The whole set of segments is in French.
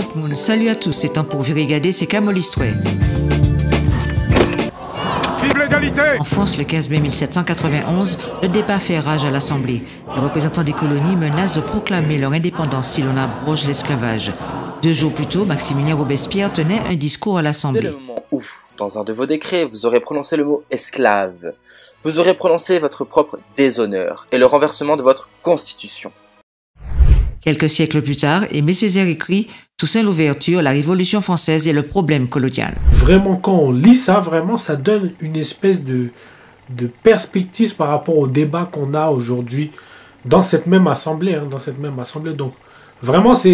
tout le monde, salut à tous, c'est temps pour vous regarder, c'est Camol Histoire. Vive l'égalité! En France, le 15 mai 1791, le débat fait rage à l'Assemblée. Les représentants des colonies menacent de proclamer leur indépendance si l'on abroge l'esclavage. 2 jours plus tôt, Maximilien Robespierre tenait un discours à l'Assemblée. Dès le moment où, dans un de vos décrets, vous aurez prononcé le mot « esclave », vous aurez prononcé votre propre déshonneur et le renversement de votre constitution. Quelques siècles plus tard, Aimé Césaire écrit « Toussaint Louverture, la Révolution française et le problème colonial ». Vraiment, quand on lit ça, vraiment, ça donne une espèce de perspective par rapport au débat qu'on a aujourd'hui dans cette même assemblée. Donc, vraiment, ça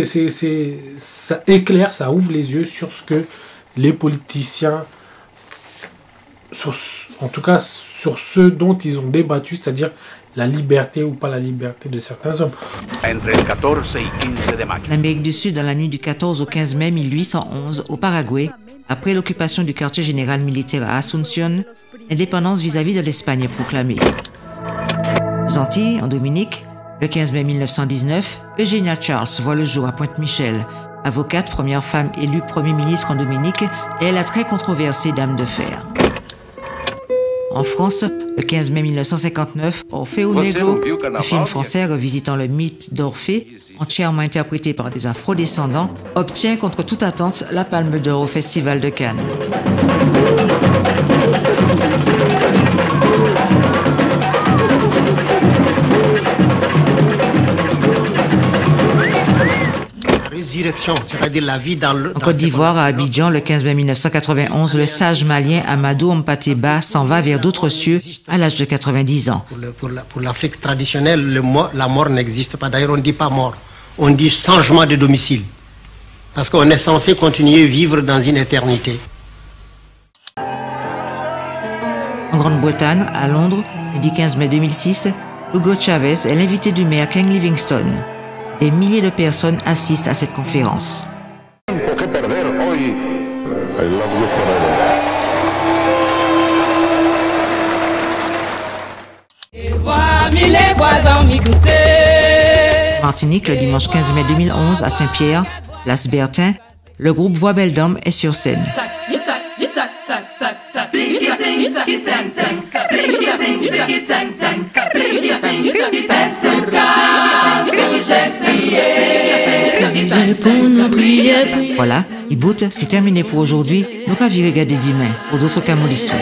éclaire, ça ouvre les yeux sur ce que les politiciens, en tout cas sur ce dont ils ont débattu, c'est-à-dire la liberté ou pas la liberté de certains hommes. L'Amérique du Sud, dans la nuit du 14 au 15 mai 1811, au Paraguay, après l'occupation du quartier général militaire à Asunción, l'indépendance vis-à-vis de l'Espagne est proclamée. Aux Antilles, en Dominique, le 15 mai 1919, Eugenia Charles voit le jour à Pointe-Michel. Avocate, première femme élue Premier ministre en Dominique, et est la très controversée Dame de Fer. En France, le 15 mai 1959, Orfeo Negro, un film français revisitant le mythe d'Orphée, entièrement interprété par des afrodescendants, obtient contre toute attente la Palme d'Or au Festival de Cannes. C'est-à-dire la vie en Côte d'Ivoire, à Abidjan, le 15 mai 1991, le sage malien Amadou Mpateba s'en va vers d'autres cieux à l'âge de 90 ans. Pour l'Afrique traditionnelle, la mort n'existe pas. D'ailleurs, on ne dit pas mort, on dit changement de domicile. Parce qu'on est censé continuer à vivre dans une éternité. En Grande-Bretagne, à Londres, le 15 mai 2006, Hugo Chavez est l'invité du maire Ken Livingstone. Des milliers de personnes assistent à cette conférence. Martinique, le dimanche 15 mai 2011, à Saint-Pierre, place Bertin, le groupe Voix Belle Dame est sur scène. Voilà, Ibout, c'est terminé pour aujourd'hui. Nous allons regarder demain pour d'autres Camol Histoire.